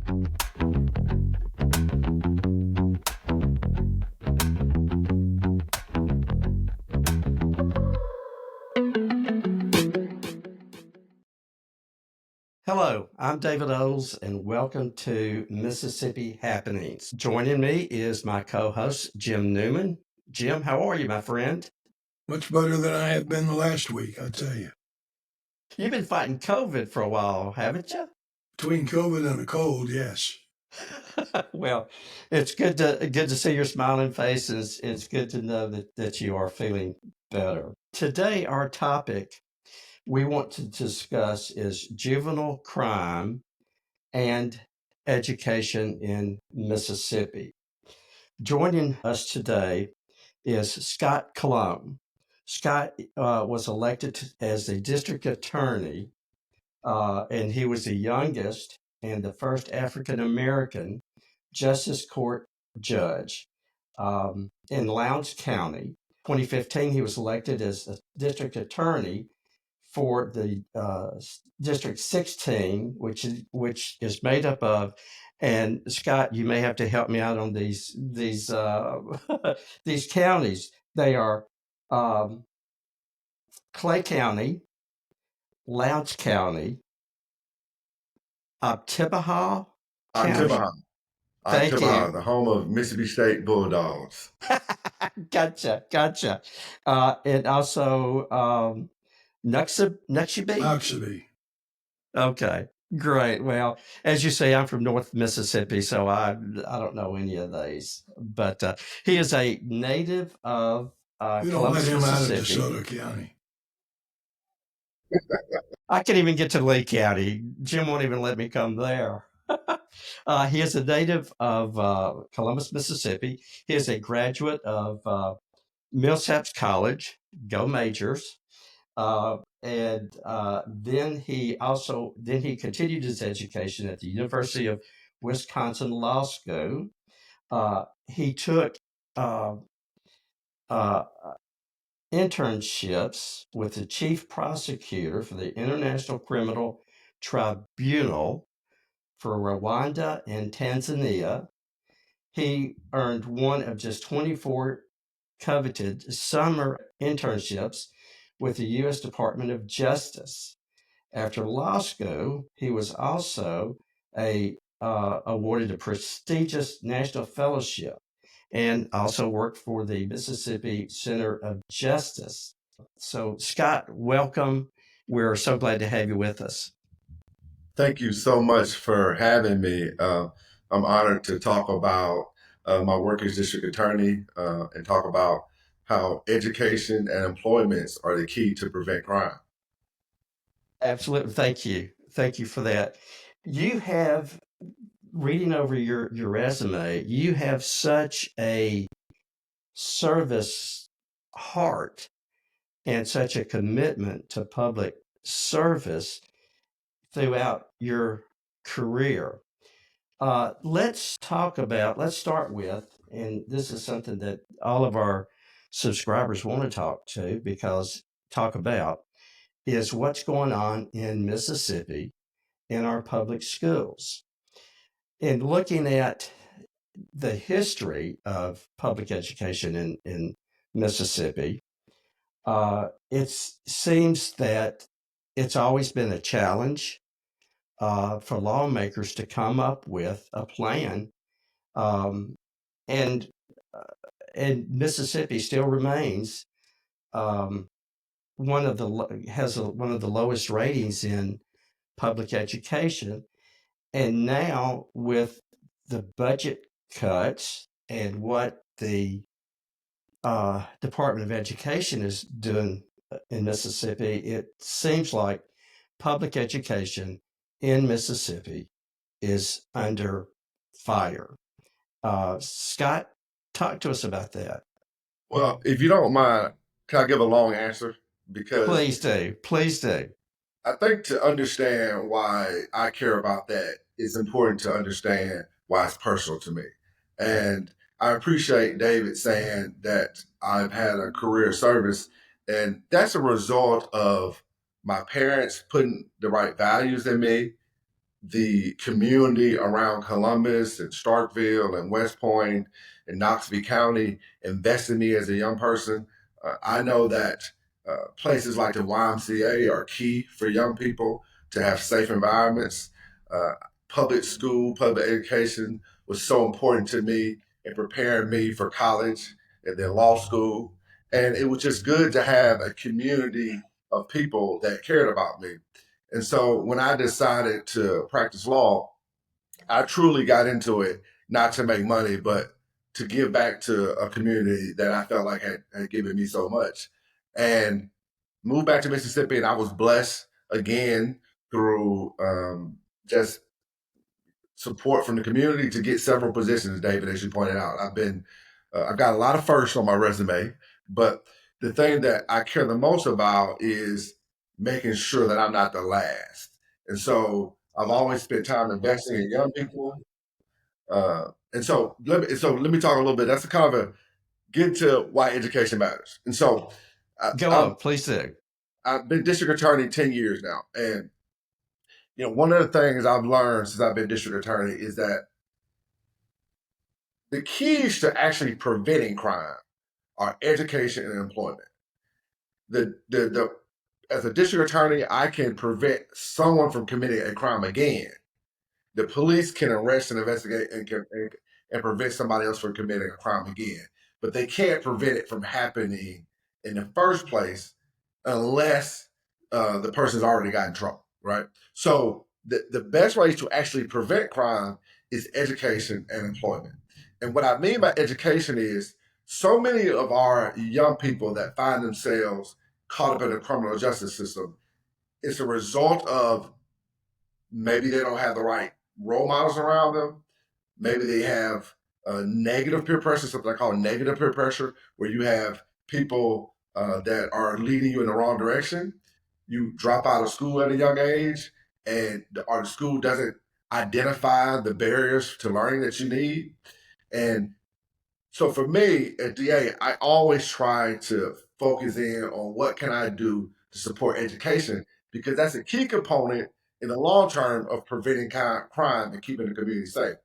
Hello, I'm David Olds, and welcome to Mississippi Happenings. Joining me is my co-host, Jim Newman. Jim, how are you, my friend? Much better than I have been the last week, I tell you. You've been fighting COVID for a while, haven't you? Between COVID and a cold, yes. Well, it's good to see your smiling faces. It's good to know that you are feeling better. Today, our topic we want to discuss is juvenile crime and education in Mississippi. Joining us today is Scott Colom. Scott was elected as the district attorney, and he was the youngest and the first African American justice court judge in Lowndes County. 2015, he was elected as a district attorney for the District 16, which is made up of, and Scott, you may have to help me out on these these counties. They are um, Clay County, Lowndes County, Tibahaw County. Tibahaw. Thank Tibahaw, you. the home of Mississippi State Bulldogs. Gotcha. And also Nuxie. Oxybate. Okay, great. Well, as you say, I'm from North Mississippi, so I don't know any of these. But he is a native of You don't let Columbus, him out of Mississippi. DeSoto County. I can't even get to Lee County. Jim won't even let me come there. He is a native of Columbus, Mississippi. He is a graduate of Millsaps College. Go Majors. Then he continued his education at the University of Wisconsin Law School. He took uh, uh, internships with the chief prosecutor for the International Criminal Tribunal for Rwanda and Tanzania. He earned one of just 24 coveted summer internships with the U.S. Department of Justice. After law school, he was also awarded a prestigious national fellowship and also worked for the Mississippi Center of Justice. So, Scott, welcome. We're so glad to have you with us. Thank you so much for having me. I'm honored to talk about my work as district attorney and talk about how education and employment are the key to prevent crime. Absolutely. Thank you for that. You have, reading over your resume, you have such a service heart and such a commitment to public service throughout your career. Let's start with, and this is something that all of our subscribers want to talk about, is what's going on in Mississippi in our public schools. And looking at the history of public education in Mississippi, it seems that it's always been a challenge for lawmakers to come up with a plan, um, and and Mississippi still remains um, one of the one of the lowest ratings in public education, and now with the budget cuts and what the Department of Education is doing in Mississippi, it seems like public education in Mississippi is under fire. Scott, talk to us about that. Well, if you don't mind, can I give a long answer? Because Please do. I think to understand why I care about that, it's important to understand why it's personal to me. And I appreciate David saying that I've had a career service, and that's a result of my parents putting the right values in me, the community around Columbus and Starkville and West Point and Knoxville County invested in me as a young person. I know that places like the YMCA are key for young people to have safe environments. Uh, Public school, public education was so important to me in preparing me for college and then law school. And it was just good to have a community of people that cared about me. And so when I decided to practice law, I truly got into it not to make money, but to give back to a community that I felt like had given me so much. And moved back to Mississippi, and I was blessed again through just support from the community to get several positions, David, as you pointed out. I've got a lot of firsts on my resume, but the thing that I care the most about is making sure that I'm not the last. And so I've always spent time investing in young people. And so let me talk a little bit. That's a kind of a get to why education matters. And so Go on, please do. I've been district attorney 10 years now. And one of the things I've learned since I've been district attorney is that the keys to actually preventing crime are education and employment. As a district attorney, I can prevent someone from committing a crime again. The police can arrest and investigate and prevent somebody else from committing a crime again, but they can't prevent it from happening in the first place unless the person's already got in trouble, right? So the best ways to actually prevent crime is education and employment. And what I mean by education is so many of our young people that find themselves caught up in the criminal justice system is a result of maybe they don't have the right role models around them. Maybe they have negative peer pressure, something I call negative peer pressure, where you have people that are leading you in the wrong direction. You drop out of school at a young age, or the school doesn't identify the barriers to learning that you need. And so for me at DA, I always try to focus in on what can I do to support education, because that's a key component in the long term of preventing crime and keeping the community safe.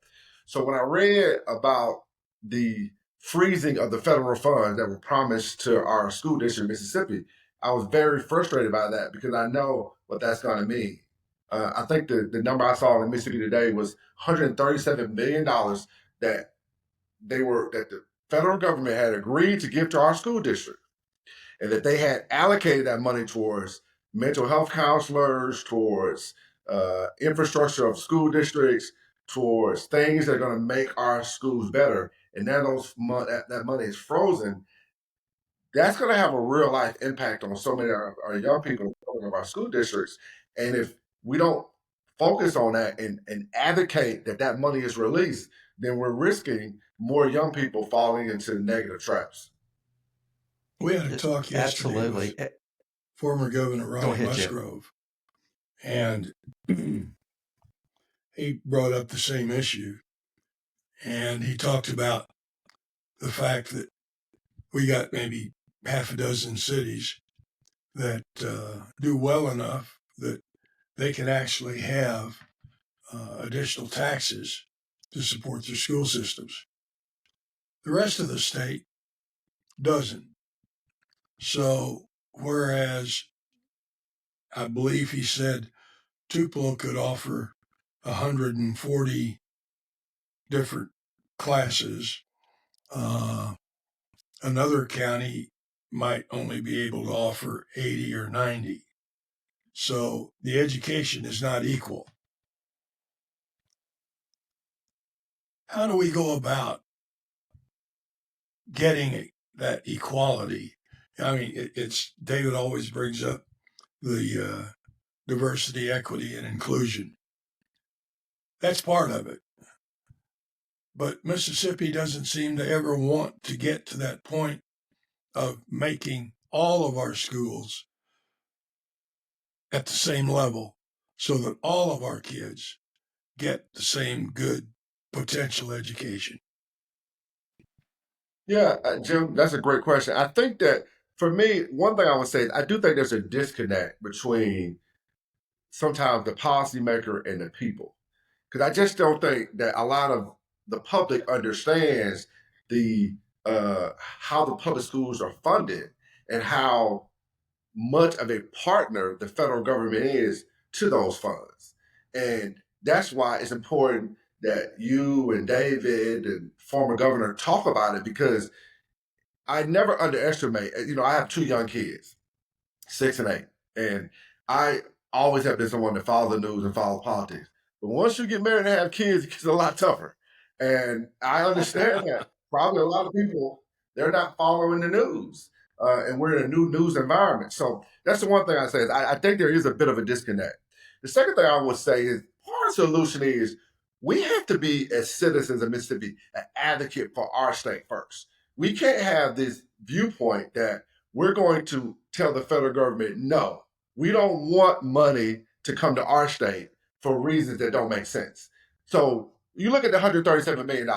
So when I read about the freezing of the federal funds that were promised to our school district, Mississippi, I was very frustrated by that because I know what that's going to mean. I think the number I saw in Mississippi today was $137 million that that the federal government had agreed to give to our school district, and that they had allocated that money towards mental health counselors, towards infrastructure of school districts, towards things that are going to make our schools better. And now that money is frozen. That's going to have a real life impact on so many of our young people of our school districts. And if we don't focus on that and advocate that money is released, then we're risking more young people falling into negative traps. We had a talk yesterday Absolutely. with former Governor Go Ronnie ahead, Jim. Musgrove, and he brought up the same issue. And he talked about the fact that we got maybe half a dozen cities that do well enough that they can actually have additional taxes to support their school systems. The rest of the state doesn't. So, whereas I believe he said Tupelo could offer 140 different classes, another county might only be able to offer 80 or 90. So the education is not equal. How do we go about getting that equality? I mean, it's David always brings up the diversity, equity, and inclusion. That's part of it. But Mississippi doesn't seem to ever want to get to that point of making all of our schools at the same level so that all of our kids get the same good potential education. Yeah, Jim, that's a great question. I think that for me, one thing I would say is I do think there's a disconnect between sometimes the policymaker and the people. Because I just don't think that a lot of the public understands the how the public schools are funded and how much of a partner the federal government is to those funds. And that's why it's important that you and David and former governor talk about it, because I never underestimate, I have 2 young kids, 6 and 8, and I always have been someone to follow the news and follow politics. But once you get married and have kids, it gets a lot tougher. And I understand that probably a lot of people, they're not following the news. And we're in a new news environment. So that's the one thing I say is I think there is a bit of a disconnect. The second thing I would say is part of the solution is we have to be, as citizens of Mississippi, an advocate for our state first. We can't have this viewpoint that we're going to tell the federal government, no, we don't want money to come to our state for reasons that don't make sense. So you look at the $137 million.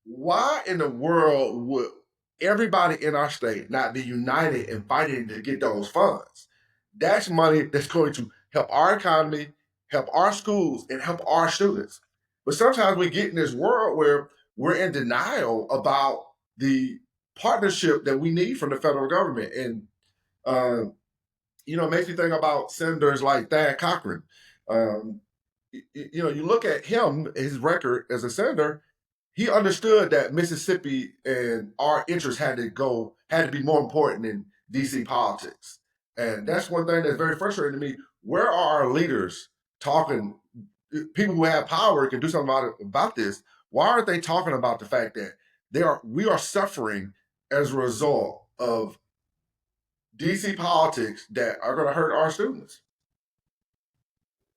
Why in the world would everybody in our state not be united in fighting to get those funds? That's money that's going to help our economy, help our schools, and help our students. But sometimes we get in this world where we're in denial about the partnership that we need from the federal government. And, it makes me think about senators like Thad Cochran. You look at him, his record as a senator, he understood that Mississippi and our interests had to be more important than DC politics. And that's one thing that's very frustrating to me. Where are our leaders talking, people who have power can do something about this? Why aren't they talking about the fact that we are suffering as a result of DC politics that are going to hurt our students?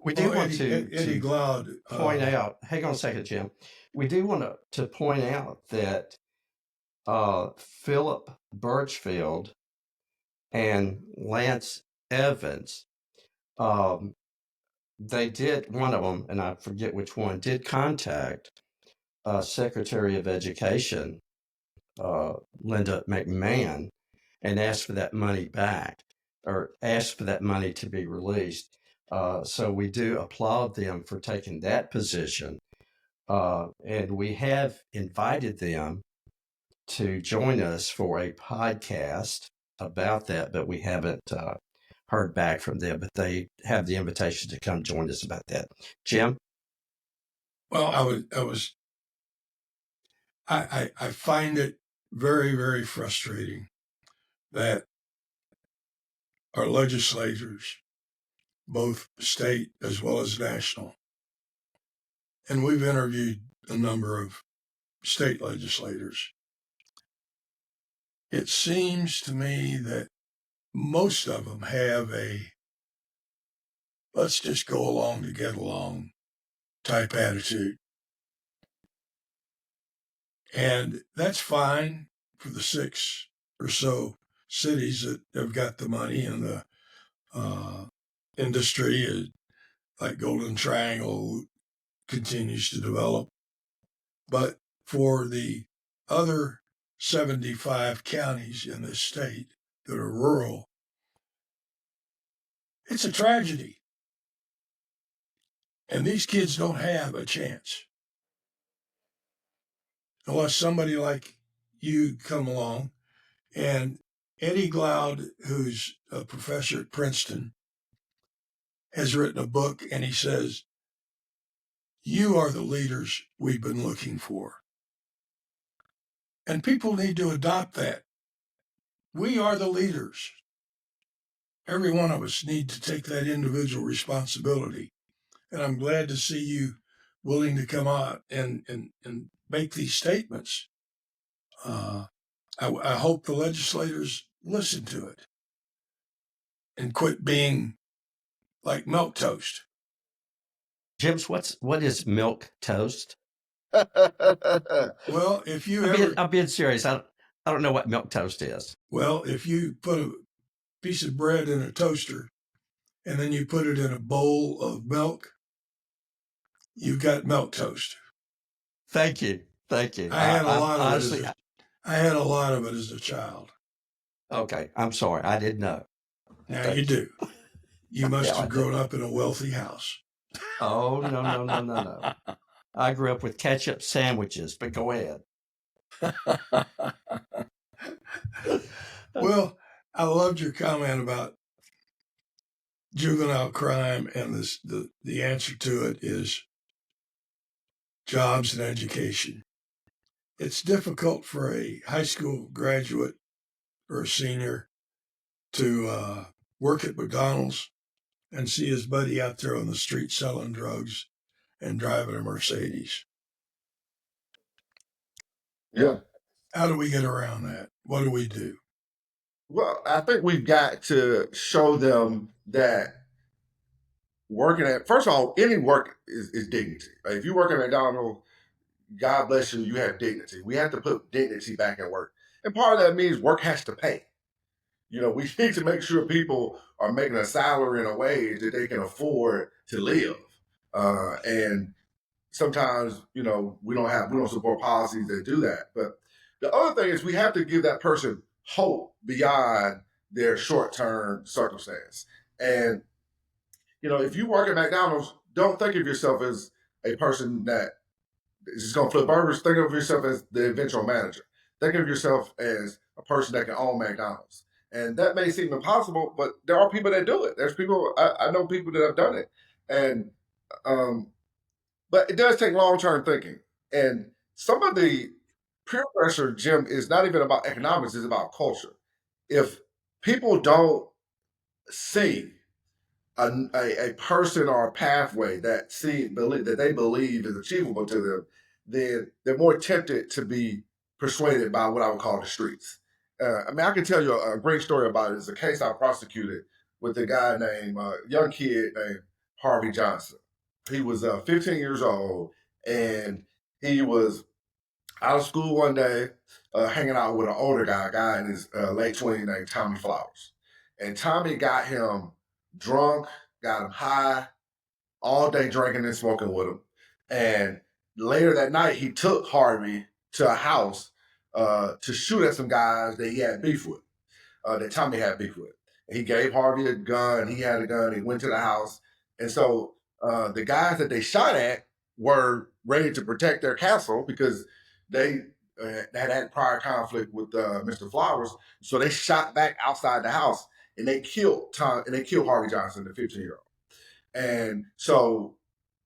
We do want Eddie to Glaude, point out, hang on a second, Jim. We do want to point out that Philip Birchfield and Lance Evans, they did, one of them, and I forget which one, did contact Secretary of Education, Linda McMahon, and asked for that money back, or asked for that money to be released. So we do applaud them for taking that position. And we have invited them to join us for a podcast about that, but we haven't heard back from them. But they have the invitation to come join us about that. Jim? Well, I find it very, very frustrating that our legislators, both state as well as national, and we've interviewed a number of state legislators. It seems to me that most of them have a let's just go along to get along type attitude. And that's fine for the 6 or so cities that have got the money and the industry, like Golden Triangle, continues to develop. But for the other 75 counties in this state that are rural, it's a tragedy. And these kids don't have a chance. Unless somebody like you come along. And Eddie Glaude, who's a professor at Princeton, has written a book, and he says, you are the leaders we've been looking for. And people need to adopt that. We are the leaders. Every one of us need to take that individual responsibility. And I'm glad to see you willing to come out and make these statements. I hope the legislators listen to it and quit being like milk toast. James, what is milk toast? Well, if you I'm being serious. I don't know what milk toast is. Well, if you put a piece of bread in a toaster and then you put it in a bowl of milk, you've got milk toast. Thank you. I had a lot of it as a child. Okay, I'm sorry. I didn't know. Now you do. You must Yeah, I have grown up in a wealthy house. Oh, no. I grew up with ketchup sandwiches, but go ahead. Well, I loved your comment about juvenile crime, and the answer to it is jobs and education. It's difficult for a high school graduate or a senior to work at McDonald's and see his buddy out there on the street selling drugs and driving a Mercedes. Yeah. How do we get around that? What do we do? Well, I think we've got to show them that working at, first of all, any work is dignity. Like if you work at McDonald's, God bless you, you have dignity. We have to put dignity back at work. And part of that means work has to pay. We need to make sure people are making a salary and a wage that they can afford to live. And sometimes, we don't support policies that do that. But the other thing is we have to give that person hope beyond their short-term circumstance. And, if you work at McDonald's, don't think of yourself as a person that is just going to flip burgers. Think of yourself as the eventual manager. Think of yourself as a person that can own McDonald's. And that may seem impossible, but there are people that do it. There's people, I know people that have done it. And, but it does take long-term thinking. And some of the peer pressure, Jim, is not even about economics, it's about culture. If people don't see a person or a pathway that they believe is achievable to them, then they're more tempted to be persuaded by what I would call the streets. I can tell you a great story about it. It's a case I prosecuted with a guy named, young kid named Harvey Johnson. He was 15 years old, and he was out of school one day, hanging out with an older guy, a guy in his late 20s named Tommy Flowers. And Tommy got him drunk, got him high, all day drinking and smoking with him. And later that night, he took Harvey to a house to shoot at some guys that he had beef with, that Tommy had beef with. And he gave Harvey a gun. He had a gun. He went to the house. And so the guys that they shot at were ready to protect their castle because they had prior conflict with Mr. Flowers. So they shot back outside the house and they killed Harvey Johnson, the 15-year-old. And so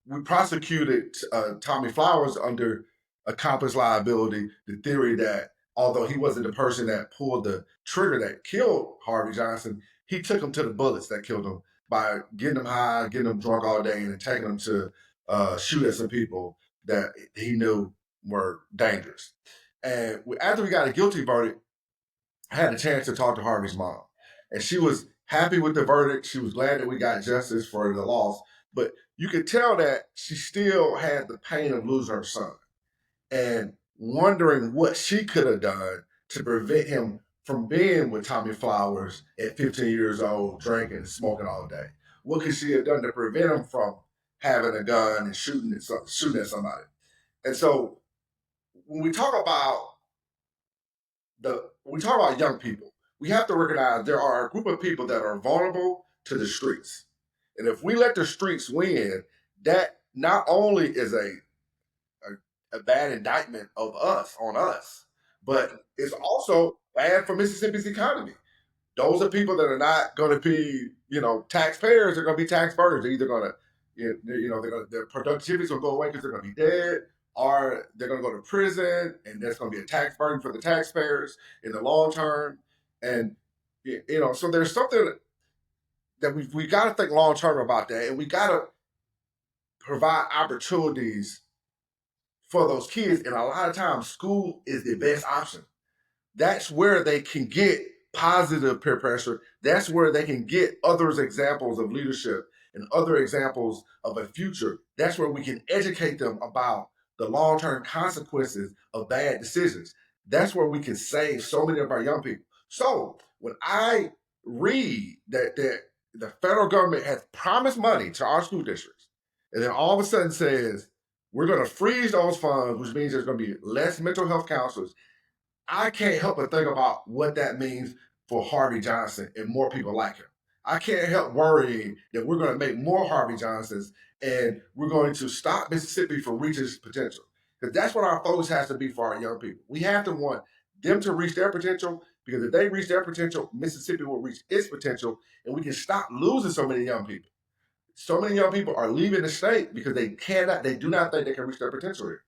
we prosecuted Tommy Flowers under accomplice liability, the theory that although he wasn't the person that pulled the trigger that killed Harvey Johnson, he took him to the bullets that killed him by getting him high, getting him drunk all day, and then taking him to shoot at some people that he knew were dangerous. And after we got a guilty verdict, I had a chance to talk to Harvey's mom. And she was happy with the verdict. She was glad that we got justice for the loss. But you could tell that she still had the pain of losing her son and wondering what she could have done to prevent him from being with Tommy Flowers at 15 years old, drinking and smoking all day. What could she have done to prevent him from having a gun and shooting at somebody? And so when we talk about young people, we have to recognize there are a group of people that are vulnerable to the streets. And if we let the streets win, that not only is a bad indictment of us, but it's also bad for Mississippi's economy. Those are people that are not going to be, taxpayers. They're going to be tax burdens. They're either going to, their productivity is going to go away because they're going to be dead, or they're going to go to prison, and that's going to be a tax burden for the taxpayers in the long term. And so there's something that we got to think long term about that, and we got to provide opportunities for those kids. And a lot of times, school is the best option. That's where they can get positive peer pressure. That's where they can get other examples of leadership and other examples of a future. That's where we can educate them about the long-term consequences of bad decisions. That's where we can save so many of our young people. So when I read that the federal government has promised money to our school districts, and then all of a sudden says, we're going to freeze those funds, which means there's going to be less mental health counselors, I can't help but think about what that means for Harvey Johnson and more people like him. I can't help worrying that we're going to make more Harvey Johnsons and we're going to stop Mississippi from reaching its potential. Because that's what our focus has to be for our young people. We have to want them to reach their potential, because if they reach their potential, Mississippi will reach its potential, and we can stop losing so many young people. So many young people are leaving the state because they do not think they can reach their potential here.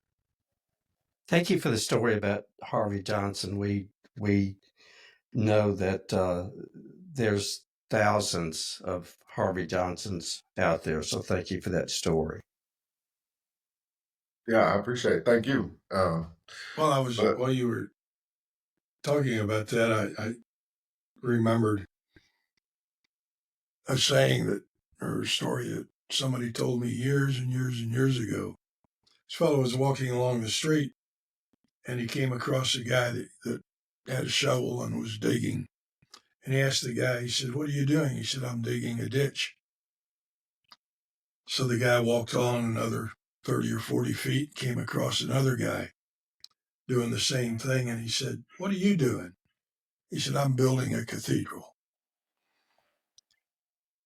Thank you for the story about Harvey Johnson. We know that there's thousands of Harvey Johnsons out there, so thank you for that story. Yeah, I appreciate it. Thank you. While you were talking about that, I remembered a saying or a story that somebody told me years and years and years ago. This fellow was walking along the street, and he came across a guy that had a shovel and was digging. And he asked the guy, he said, "What are you doing?" He said, "I'm digging a ditch." So the guy walked on another 30 or 40 feet, came across another guy doing the same thing. And he said, "What are you doing?" He said, "I'm building a cathedral."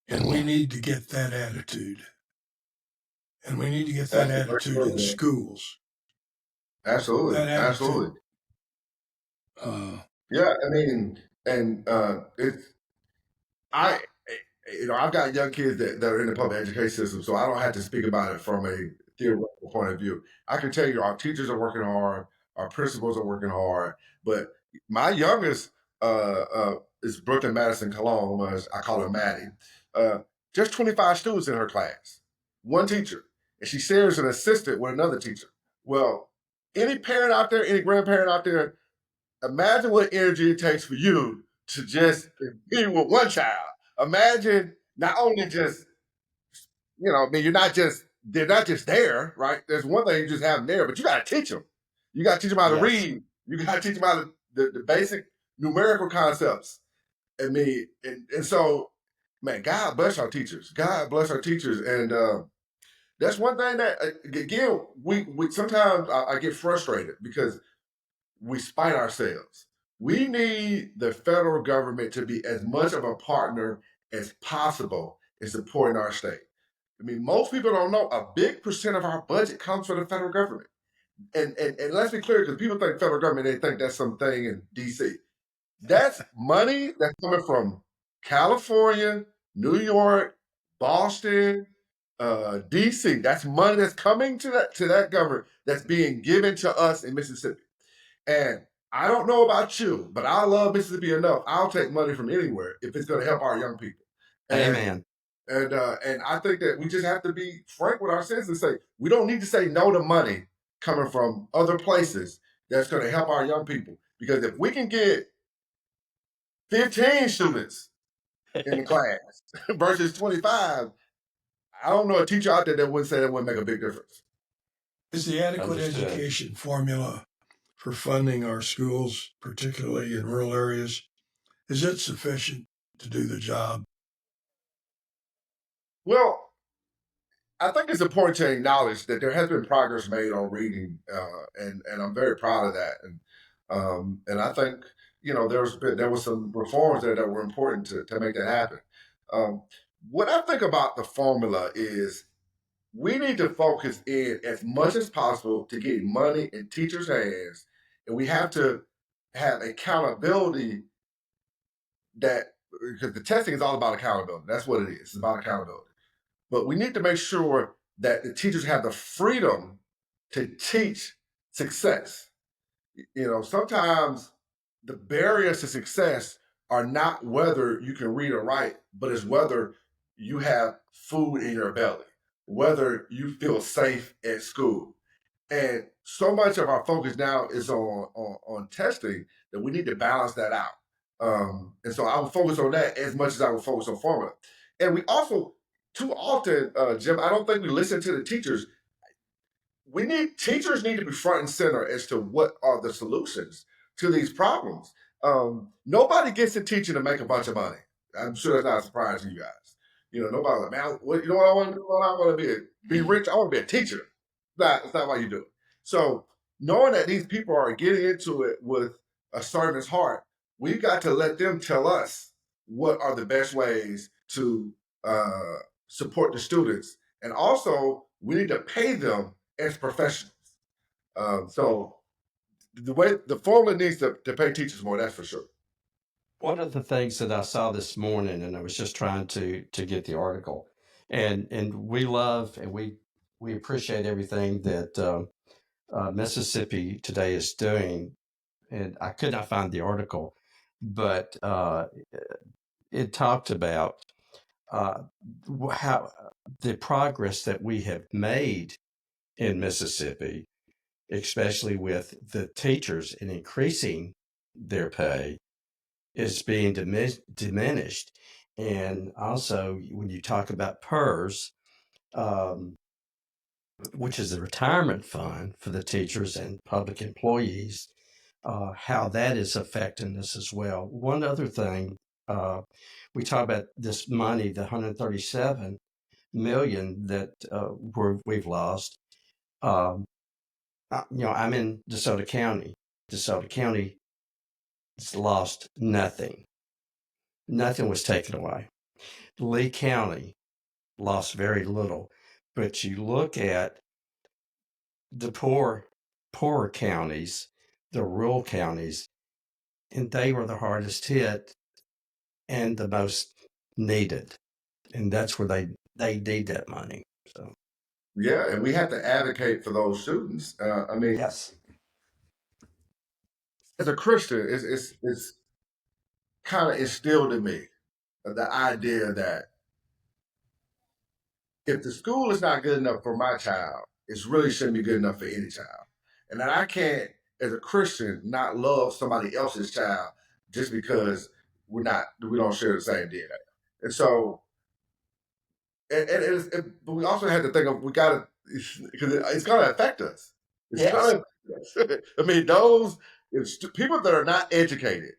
And we need to get that attitude. And we need to get that attitude in schools. Absolutely. That attitude. Absolutely. Yeah, I mean, and I've got young kids that are in the public education system, so I don't have to speak about it from a theoretical point of view. I can tell you our teachers are working hard, our principals are working hard, but my youngest is Brooklyn Madison Colom, as I call her Maddie. Just 25 students in her class, one teacher, and she shares an assistant with another teacher. Well, any parent out there, any grandparent out there, imagine what energy it takes for you to just be with one child. Imagine not only just, I mean, they're not just there, right? There's one thing you just have them there, but you got to teach them. You got to teach them how to read. You got to teach them how to, the basic numerical concepts. I mean, and so, man, God bless our teachers. God bless our teachers. And that's one thing that, again, we sometimes I get frustrated because we spite ourselves. We need the federal government to be as much of a partner as possible in supporting our state. I mean, most people don't know a big percent of our budget comes from the federal government. And let's be clear, because people think federal government, they think that's something in DC. That's money that's coming from California, New York, Boston, DC. That's money that's coming to that government that's being given to us in Mississippi. And I don't know about you, but I love Mississippi enough. I'll take money from anywhere if it's going to help our young people. Amen. And I think that we just have to be frank with ourselves and say, we don't need to say no to money coming from other places that's going to help our young people. Because if we can get 15 students in the class versus 25, I don't know a teacher out there that wouldn't say that wouldn't make a big difference. Is the adequate education formula for funding our schools, particularly in rural areas, is it sufficient to do the job? Well, I think it's important to acknowledge that there has been progress made on reading, and I'm very proud of that. And I think there was some reforms there that were important to make that happen. What I think about the formula is we need to focus in as much as possible to get money in teachers' hands, and we have to have accountability because the testing is all about accountability. That's what it is. It's about accountability. But we need to make sure that the teachers have the freedom to teach success. Sometimes the barriers to success are not whether you can read or write, but it's whether you have food in your belly, whether you feel safe at school. And so much of our focus now is on testing that we need to balance that out. And so I will focus on that as much as I will focus on formula. And we also, too often, Jim, I don't think we listen to the teachers. Teachers need to be front and center as to what are the solutions to these problems. Nobody gets in teaching to make a bunch of money. I'm sure that's not a surprise to you guys. Nobody like, man, what I want to do? I want to be rich. I want to be a teacher. That's not why you do it. So knowing that these people are getting into it with a servant's heart, we've got to let them tell us what are the best ways to support the students, and also we need to pay them as professionals. So the formula needs to pay teachers more. That's for sure. One of the things that I saw this morning, and I was just trying to get the article, and we love and we appreciate everything that Mississippi Today is doing, and I could not find the article, but it talked about uh, how the progress that we have made in Mississippi, especially with the teachers and increasing their pay, is being diminished. And also, when you talk about PERS, um, which is the retirement fund for the teachers and public employees, how that is affecting us as well. One other thing, we talk about this money, the 137 million that we've lost. I'm in DeSoto County. DeSoto County has lost nothing. Nothing was taken away. Lee County lost very little. But you look at the poorer counties, the rural counties, and they were the hardest hit and the most needed. And that's where they need that money. So Yeah, and we have to advocate for those students. I mean, yes. as a Christian, it's kind of instilled in me the idea that if the school is not good enough for my child, it really shouldn't be good enough for any child. And that I can't, as a Christian, not love somebody else's child just because we don't share the same DNA. And so, but we also had to think of we got to because it's going to affect us. It's Yes. going to. I mean, people that are not educated,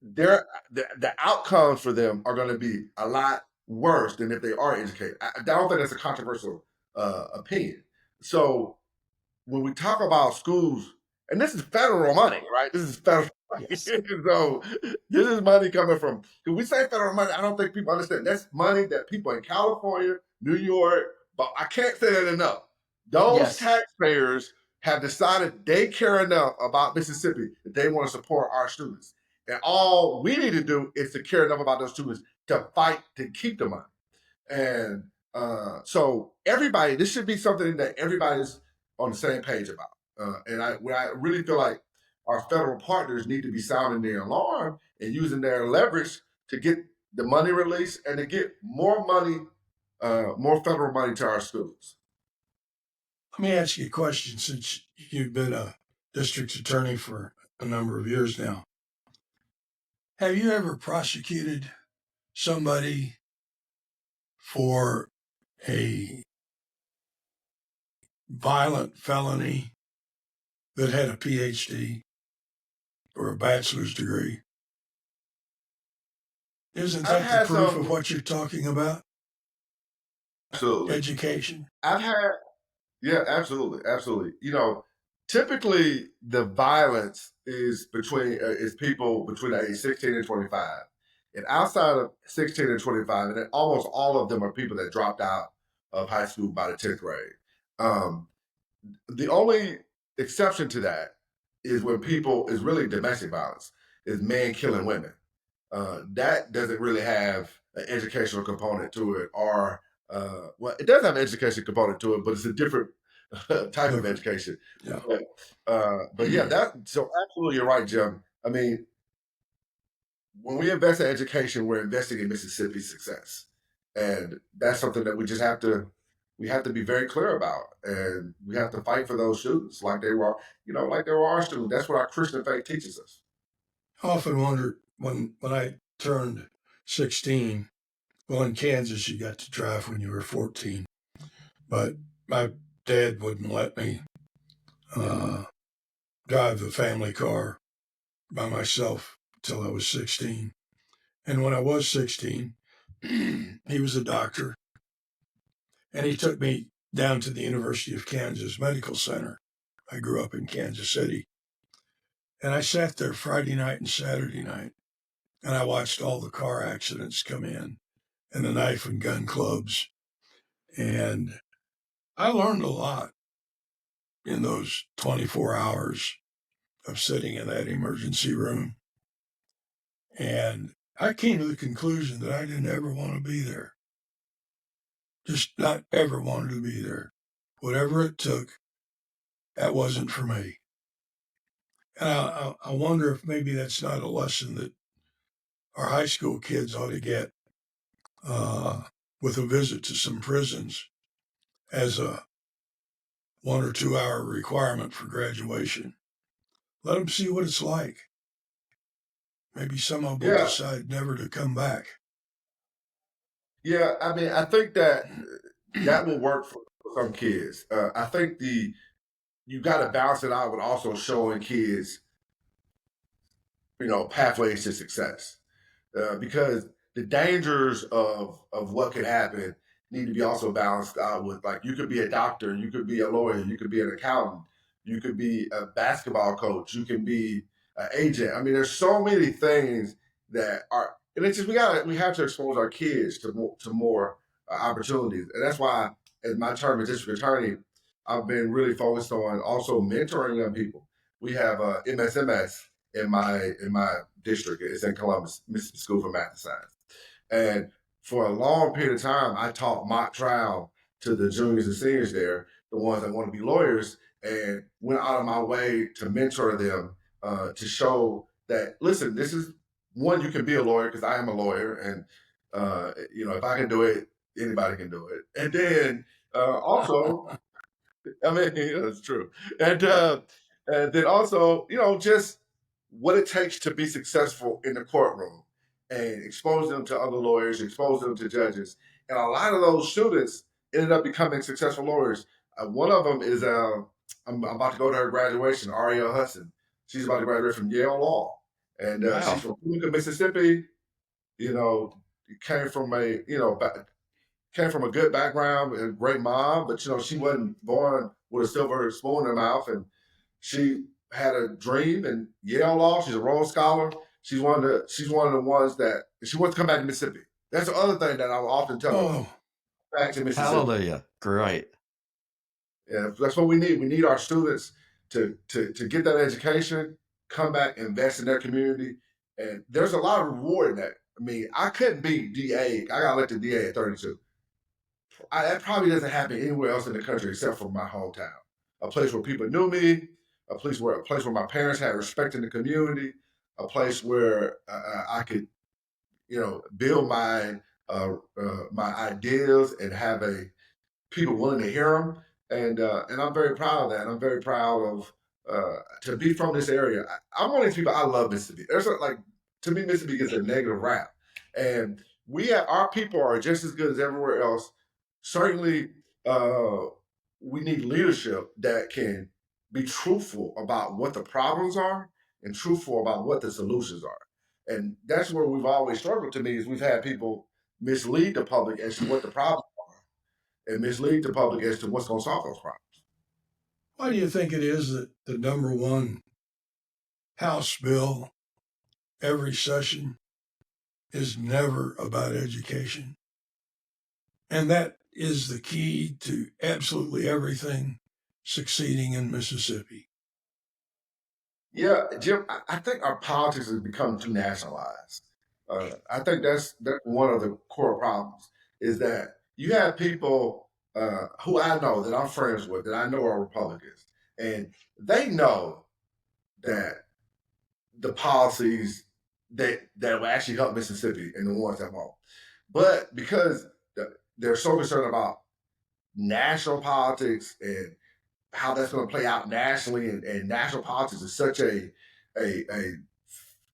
the outcomes for them are going to be a lot worse than if they are educated. I don't think that's a controversial opinion. So when we talk about schools, and this is federal money, right? This is federal money. Yes. So this is money coming from. When we say federal money, I don't think people understand that's money that people in California, New York, but I can't say that enough. Those Yes. taxpayers have decided they care enough about Mississippi that they want to support our students. And all we need to do is to care enough about those students to fight to keep the money. And so everybody, this should be something that everybody's on the same page about. And I really feel like our federal partners need to be sounding their alarm and using their leverage to get the money released and to get more money, more federal money to our schools. Let me ask you a question, since you've been a district attorney for a number of years now. Have you ever prosecuted somebody for a violent felony that had a PhD or a bachelor's degree? Isn't that the proof of what you're talking about? Absolutely. Education. Yeah, absolutely. Typically the violence is people between the age 16 and 25. And outside of 16 and 25, and almost all of them are people that dropped out of high school by the 10th grade. The only exception to that is when is really domestic violence, is men killing women. That doesn't really have an educational component to it, or it does have an education component to it, but it's a different type of education. Yeah. But yeah, so absolutely you're right, Jim. I mean, when we invest in education, we're investing in Mississippi's success, and that's something that we have to be very clear about, and we have to fight for those students like they were our students. That's what our Christian faith teaches us. I often wondered when I turned 16. Well, in Kansas, you got to drive when you were 14, but my dad wouldn't let me drive the family car by myself till I was 16. And when I was 16, he was a doctor, and he took me down to the University of Kansas Medical Center. I grew up in Kansas City. And I sat there Friday night and Saturday night and I watched all the car accidents come in and the knife and gun clubs. And I learned a lot in those 24 hours of sitting in that emergency room. And I came to the conclusion that I didn't ever want to be there. Just not ever wanted to be there. Whatever it took, that wasn't for me. And I wonder if maybe that's not a lesson that our high school kids ought to get with a visit to some prisons as a 1 or 2 hour requirement for graduation. Let them see what it's like. Maybe some of them will Yeah, decide never to come back. yeah. I mean, I think that will work for some kids. I think you got to balance it out with also showing kids, pathways to success. Because the dangers of what could happen need to be also balanced out with, like, you could be a doctor, you could be a lawyer, you could be an accountant, you could be a basketball coach, you can be an agent. I mean, there's so many things that are, and it's just we have to expose our kids to more opportunities, and that's why, in my term as district attorney, I've been really focused on also mentoring young people. We have MSMS in my district. It's in Columbus, Mississippi School for Math and Science. And for a long period of time, I taught mock trial to the juniors and seniors there, the ones that want to be lawyers, and went out of my way to mentor them, to show that, listen, this is one, you can be a lawyer because I am a lawyer, and if I can do it, anybody can do it. And then also, I mean, it's true. And then also, just what it takes to be successful in the courtroom, and expose them to other lawyers, expose them to judges. And a lot of those students ended up becoming successful lawyers. One of them is, I'm about to go to her graduation, Ariel Hudson. She's about to graduate from Yale Law. And she's Wow. from Utica, Mississippi. You know, came from a good background, a great mom, but she wasn't born with a silver spoon in her mouth, and she had a dream in Yale Law. She's a Rhodes Scholar. She's one of the ones that she wants to come back to Mississippi. That's the other thing that I will often tell her: Oh, back to Mississippi. Hallelujah. Great. And that's what we need. We need our students to get that education, come back, invest in their community, and there's a lot of reward in that. I mean, I couldn't be DA. I got elected DA at 32. That probably doesn't happen anywhere else in the country except for my hometown. A place where people knew me, a place where my parents had respect in the community, a place where I could, build my ideas and have a people willing to hear them. And I'm very proud of that. I'm very proud of to be from this area. I'm one of these people. I love Mississippi. To me, Mississippi gets a negative rap, and our people are just as good as everywhere else. Certainly, uh, we need leadership that can be truthful about what the problems are and truthful about what the solutions are. And that's where we've always struggled. To me, is we've had people mislead the public as to what the problem and mislead the public as to what's going to solve those problems. why do you think it is that the number one House bill every session is never about education? And that is the key to absolutely everything succeeding in Mississippi. Yeah, Jim, I think our politics has become too nationalized. I think that's one of the core problems, is that you have people who I know, that I'm friends with, that I know are Republicans, and they know that the policies that will actually help Mississippi and the ones that won't. But because they're so concerned about national politics and how that's going to play out nationally, and national politics is such a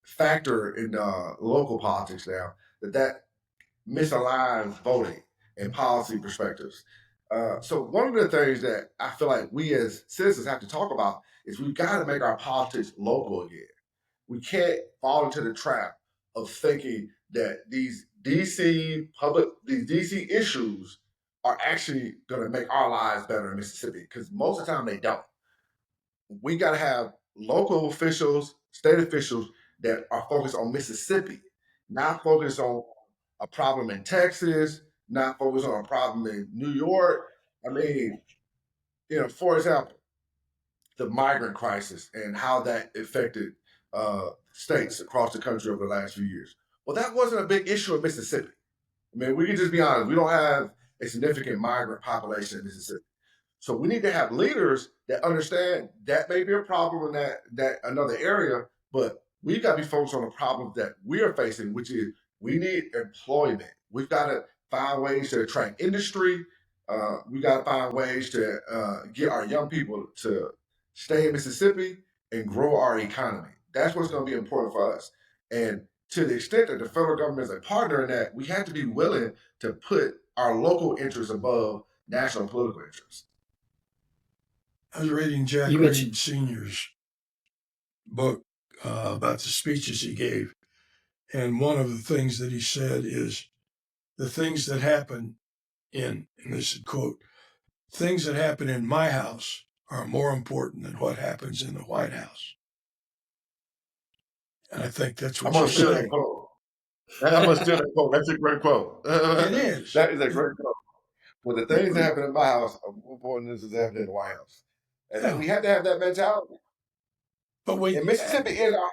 factor in local politics now, that misaligns voting and policy perspectives. So one of the things that I feel like we as citizens have to talk about is we've got to make our politics local again. We can't fall into the trap of thinking that these DC issues are actually going to make our lives better in Mississippi, because most of the time they don't. We got to have local officials, state officials that are focused on Mississippi not focus on a problem in Texas, not focus on a problem in New York. I mean, for example, the migrant crisis and how that affected states across the country over the last few years. Well, that wasn't a big issue in Mississippi. I mean, we can just be honest. We don't have a significant migrant population in Mississippi. So we need to have leaders that understand that may be a problem in that another area, but we've got to be focused on the problems that we are facing, which is we need employment. We've got to find ways to attract industry. We got to find ways to get our young people to stay in Mississippi and grow our economy. That's what's going to be important for us. And to the extent that the federal government is a partner in that, we have to be willing to put our local interests above national political interests. I was reading Jack You Reed mentioned- Sr.'s book about the speeches he gave. And one of the things that he said is the things that happen and this is a quote, things that happen in my house are more important than what happens in the White House. And I think that's what you're saying. I'm going to steal that quote. That's a great quote. It is. That is a great quote. Well, the things that happen in my house are more important than this is happening in the White House. And we have to have that mentality. But and Mississippi is our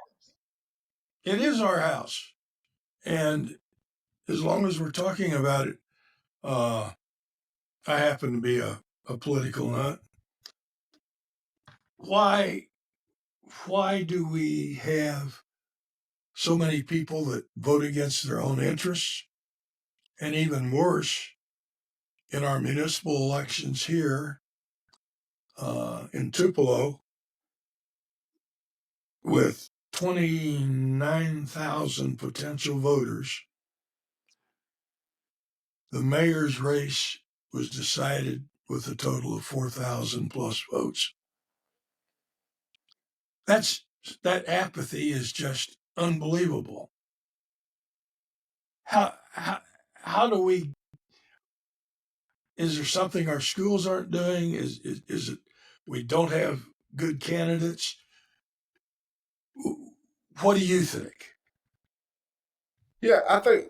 It is our house. And as long as we're talking about it, I happen to be a political nut. Why do we have so many people that vote against their own interests? And even worse, in our municipal elections here in Tupelo, with 29,000 potential voters, the mayor's race was decided with a total of 4,000 plus votes. That apathy is just unbelievable. How do we? Is there something our schools aren't doing? Is it we don't have good candidates? What do you think? Yeah, I think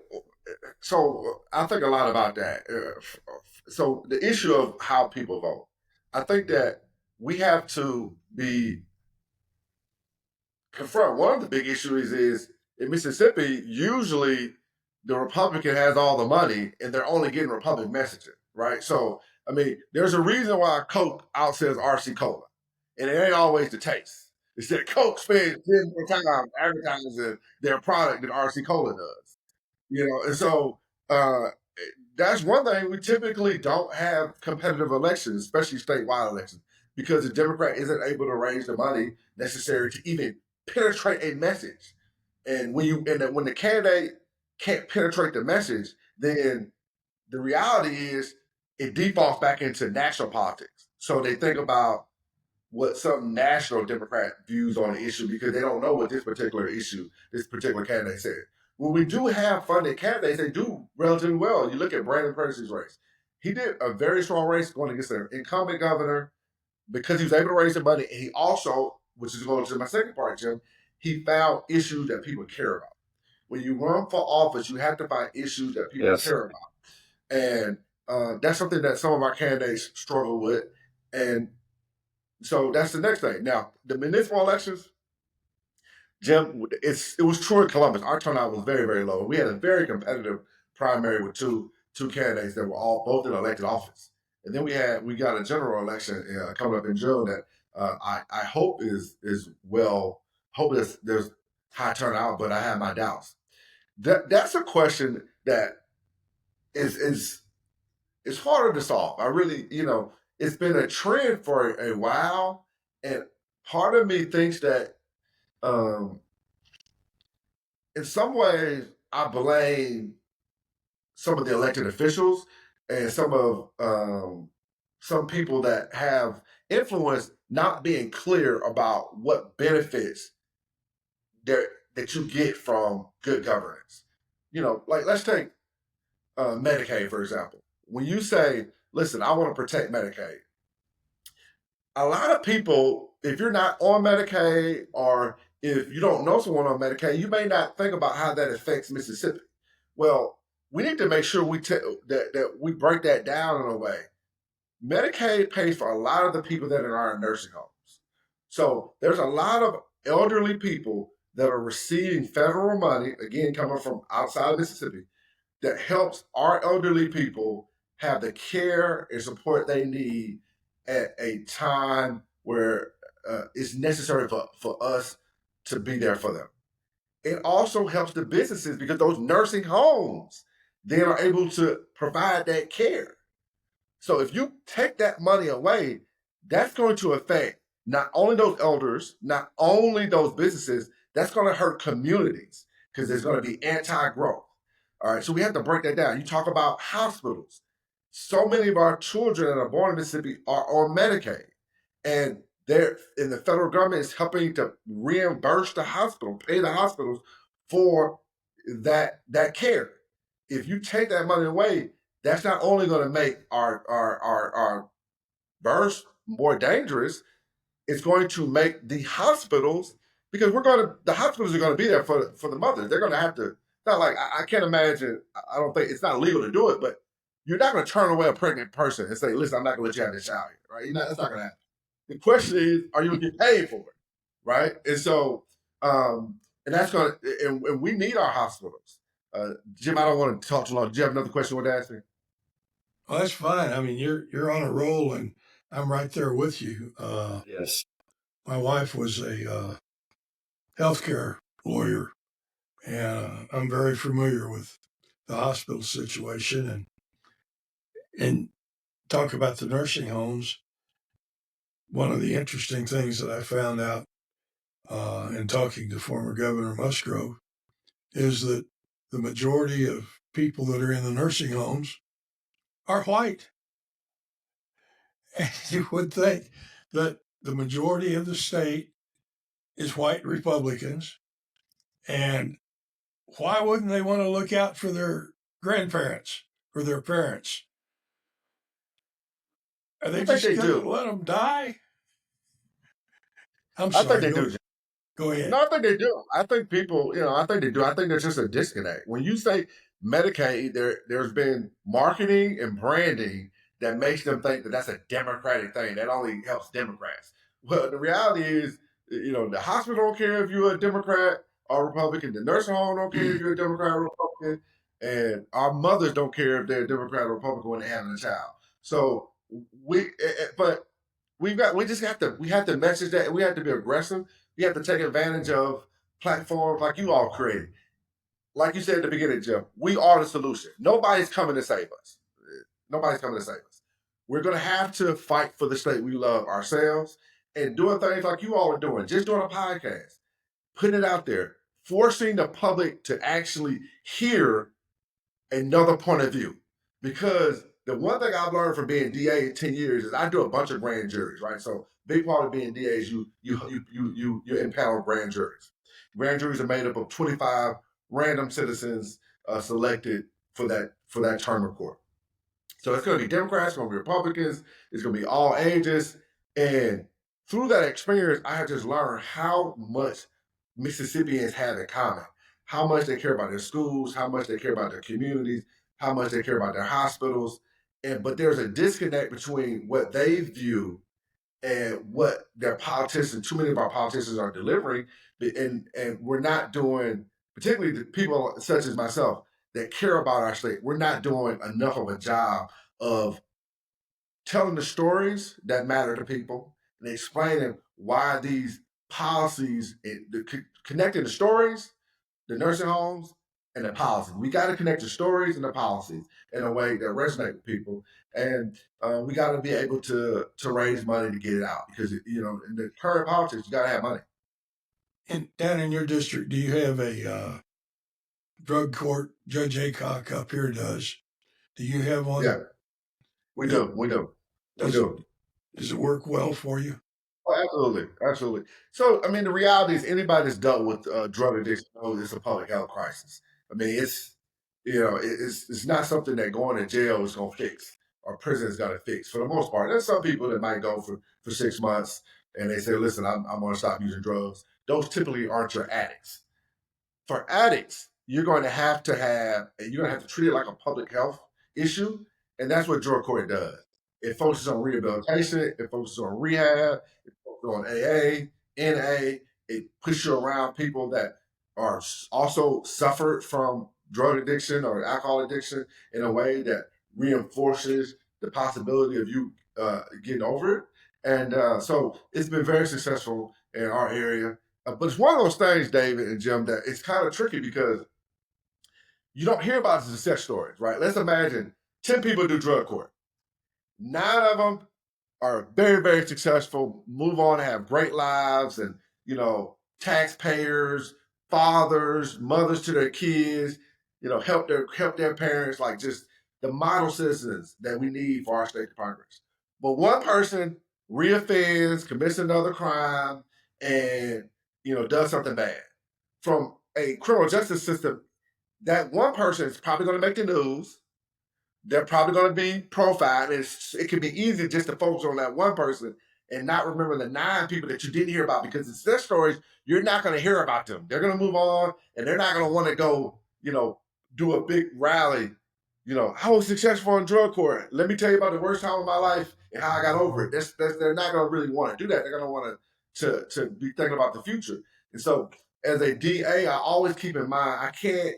so. I think a lot about that. So the issue of how people vote, I think that we have to be confront. One of the big issues is in Mississippi, usually the Republican has all the money and they're only getting Republican messaging, right? So, I mean, there's a reason why Coke outsells RC Cola, and it ain't always the taste. It's that Coke spends 10 more time advertising their product than RC Cola does, and so that's one thing. We typically don't have competitive elections, especially statewide elections, because the Democrat isn't able to raise the money necessary to even penetrate a message. And when the candidate can't penetrate the message, then the reality is it defaults back into national politics. So they think about what some national Democrat views on the issue because they don't know what this particular candidate said. When we do have funded candidates, they do relatively well. You look at Brandon Prentice's race. He did a very strong race going against an incumbent governor because he was able to raise the money. And he also, which is going to my second part, Jim, he found issues that people care about. When you run for office, you have to find issues that people care about. And that's something that some of our candidates struggle with. And so that's the next thing. Now, the municipal elections, Jim, it was true in Columbus. Our turnout was very, very low. We had a very competitive primary with two candidates that were all both in elected office. And then we got a general election coming up in June that I hope is well. Hope there's high turnout, but I have my doubts. That's a question that is harder to solve. I really, it's been a trend for a while, and part of me thinks that in some ways I blame some of the elected officials and some people that have influence not being clear about what benefits that you get from good governance. Like let's take Medicaid, for example. When you say, listen, I want to protect Medicaid, a lot of people, if you're not on Medicaid or if you don't know someone on Medicaid, you may not think about how that affects Mississippi. Well, we need to make sure that we break that down in a way. Medicaid pays for a lot of the people that are in nursing homes. So there's a lot of elderly people that are receiving federal money, again, coming from outside of Mississippi, that helps our elderly people have the care and support they need at a time where it's necessary for us to be there for them. It also helps the businesses because those nursing homes then are able to provide that care. So if you take that money away, that's going to affect not only those elders, not only those businesses, that's going to hurt communities because there's going to be anti-growth. All right, so we have to break that down. You talk about hospitals. So many of our children that are born in Mississippi are on Medicaid, and the federal government is helping to reimburse the hospital, pay the hospitals for that care. If you take that money away, that's not only going to make our births more dangerous, it's going to make the hospitals, because the hospitals are going to be there for the mothers. They're going to have to, not like, I can't imagine, I don't think, it's not illegal to do it, but you're not going to turn away a pregnant person and say, listen, I'm not going to let you have this child, right? That's not going to happen. The question is, are you going to get paid for it, right? And so, and that's going to, and we need our hospitals. Jim, I don't want to talk too long. Do you have another question you want to ask me? Well, that's fine. I mean, you're on a roll, and I'm right there with you. Yes. My wife was a healthcare lawyer, and I'm very familiar with the hospital situation and talk about the nursing homes. One of the interesting things that I found out in talking to former Governor Musgrove is that the majority of people that are in the nursing homes are white. And you would think that the majority of the state is white Republicans. And why wouldn't they want to look out for their grandparents or their parents? Are they just going to let them die? I'm sorry. I think they do. Go ahead. No, I think they do. I think people, I think they do. I think there's just a disconnect. When you say Medicaid, there's been marketing and branding that makes them think that that's a Democratic thing. That only helps Democrats. Well, the reality is, the hospital don't care if you're a Democrat or Republican. The nursing home don't care if you're a Democrat or Republican. And our mothers don't care if they're a Democrat or Republican when they're having a child. So but we have to message that. We have to be aggressive. We have to take advantage of platforms like you all created. Like you said at the beginning, Jim, we are the solution. Nobody's coming to save us. Nobody's coming to save us. We're going to have to fight for the state we love ourselves and doing things like you all are doing, just doing a podcast, putting it out there, forcing the public to actually hear another point of view. Because the one thing I've learned from being DA in 10 years is I do a bunch of grand juries, right? So big part of being DA is you impanel grand juries. Grand juries are made up of 25 random citizens selected for that term of court. So it's going to be Democrats, it's going to be Republicans, it's going to be all ages. And through that experience, I have just learned how much Mississippians have in common, how much they care about their schools, how much they care about their communities, how much they care about their hospitals. But there's a disconnect between what they view and what their politicians, too many of our politicians are delivering. And we're not doing, particularly the people such as myself that care about our state, we're not doing enough of a job of telling the stories that matter to people and explaining why these policies, connecting the stories, the nursing homes, and the policies. We got to connect the stories and the policies in a way that resonate with people. And we got to be able to raise money to get it out because, in the current politics, you got to have money. And down in your district, do you have a drug court? Judge Aycock up here does. Do you have one? Yeah, we do. Does it work well for you? Oh, absolutely. So, the reality is anybody that's dealt with drug addiction knows it's a public health crisis. It's, it's not something that going to jail is going to fix or prison is going to fix for the most part. There's some people that might go for 6 months and they say, listen, I'm going to stop using drugs. those typically aren't your addicts. For addicts, you're going to have to treat it like a public health issue, and that's what drug court does. It focuses on rehabilitation, it focuses on rehab, it focuses on AA, NA. It puts you around people that are also suffered from drug addiction or alcohol addiction in a way that reinforces the possibility of you getting over it. And so it's been very successful in our area. But it's one of those things, David and Jim, that it's kind of tricky because you don't hear about the success stories, right? Let's imagine 10 people do drug court. 9 of them are very, very successful, move on, have great lives, and, taxpayers, fathers, mothers to their kids, help their parents, like just the model citizens that we need for our state of Congress. But one person reoffends, commits another crime, and does something bad. From a criminal justice system, that one person is probably going to make the news. They're probably going to be profiled. It can be easy just to focus on that one person and not remember the 9 people that you didn't hear about, because it's their stories. You're not going to hear about them. They're going to move on, and they're not going to want to go, do a big rally. I was successful in drug court. Let me tell you about the worst time of my life and how I got over it. They're not going to really want to do that. They're going to want to be thinking about the future. And so, as a DA, I always keep in mind, I can't,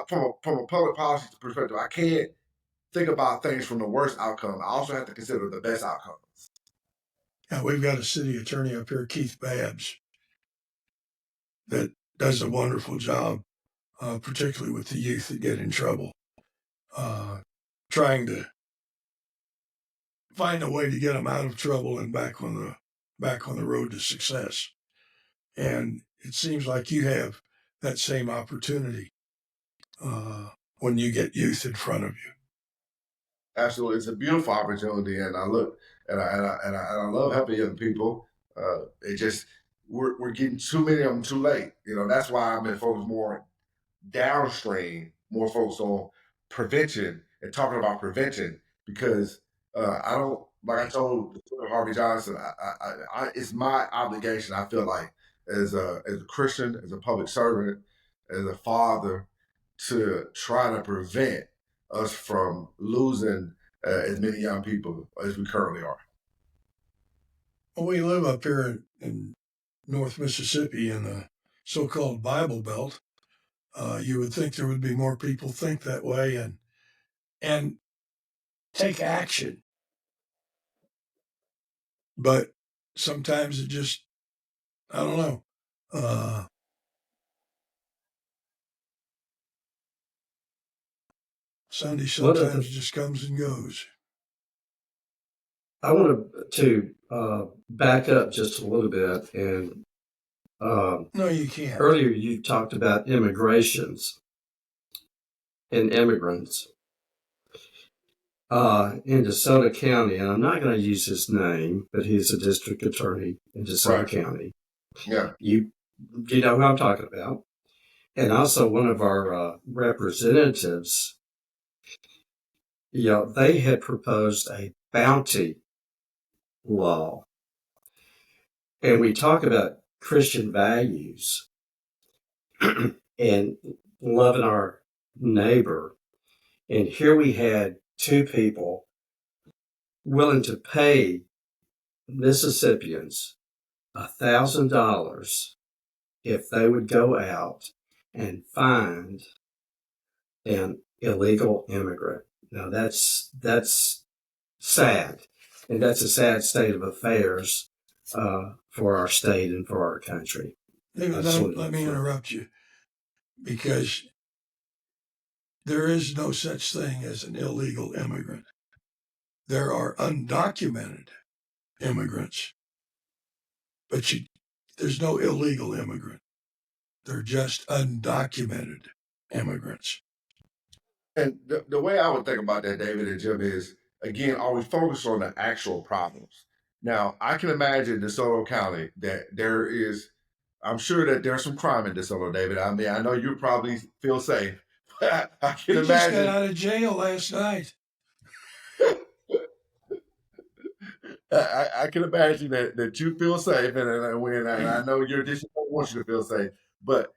from a public policy perspective, I can't think about things from the worst outcome. I also have to consider the best outcomes. Yeah, we've got a city attorney up here, Keith Babbs, that does a wonderful job, particularly with the youth that get in trouble, trying to find a way to get them out of trouble and back on the road to success. And it seems like you have that same opportunity when you get youth in front of you. Absolutely, it's a beautiful opportunity, and I love helping young people. It just we're getting too many of them too late. That's why I've been focused more downstream, more focused on prevention and talking about prevention, because I don't, like I told Harvey Johnson, it's my obligation. I feel like as a Christian, as a public servant, as a father, to try to prevent us from losing as many young people as we currently are. Well, we live up here in North Mississippi in the so-called Bible Belt. You would think there would be more people think that way and take action. But sometimes it just, I don't know. Sunday sometimes just comes and goes. I want to back up just a little bit. And no, you can't. Earlier you talked about immigrations and immigrants in DeSoto County, and I'm not going to use his name, but he's a district attorney in DeSoto County. Yeah. You know who I'm talking about. And also one of our representatives, they had proposed a bounty law. And we talk about Christian values and loving our neighbor. And here we had 2 people willing to pay Mississippians $1,000 if they would go out and find an illegal immigrant. Now that's sad, and that's a sad state of affairs for our state and for our country. David, let me interrupt you, because there is no such thing as an illegal immigrant. There are undocumented immigrants, but there's no illegal immigrant. They're just undocumented immigrants. And the way I would think about that, David and Jim, is, again, are we focused on the actual problems? Now, I can imagine DeSoto County that I'm sure that there's some crime in DeSoto, David. I mean, I know you probably feel safe. I can imagine. He just got out of jail last night. I can imagine that you feel safe, and I know your district wants you to feel safe, but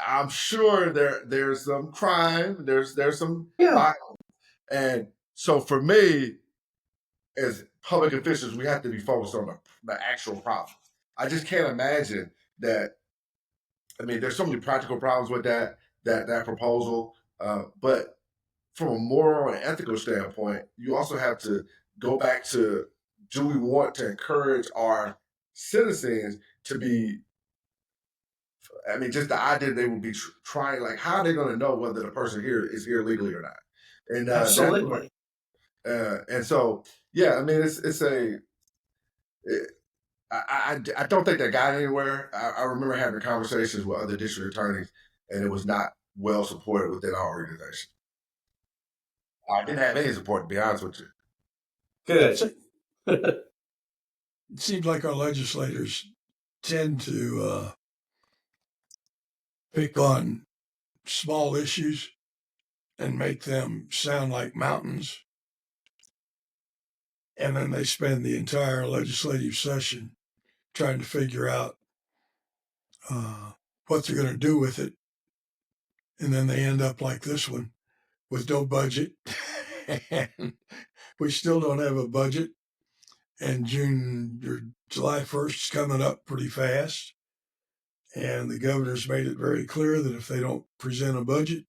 I'm sure there's some crime, there's some Yeah. violence, and so for me, as public officials, we have to be focused on the actual problems. I just can't imagine that. I mean, there's so many practical problems with that proposal, but from a moral and ethical standpoint, you also have to go back to: do we want to encourage our citizens to be? I mean, just the idea they would be trying, like, how are they going to know whether the person here is here legally or not? And Absolutely. and so, yeah, I mean, it's a. It, I don't think that got anywhere. I remember having conversations with other district attorneys, and it was not well supported within our organization. I didn't have any support, to be honest with you. Good. It seems like our legislators tend to pick on small issues and make them sound like mountains. And then they spend the entire legislative session trying to figure out what they're going to do with it. And then they end up like this one with no budget. And we still don't have a budget. And June or July 1st is coming up pretty fast. And the governor's made it very clear that if they don't present a budget,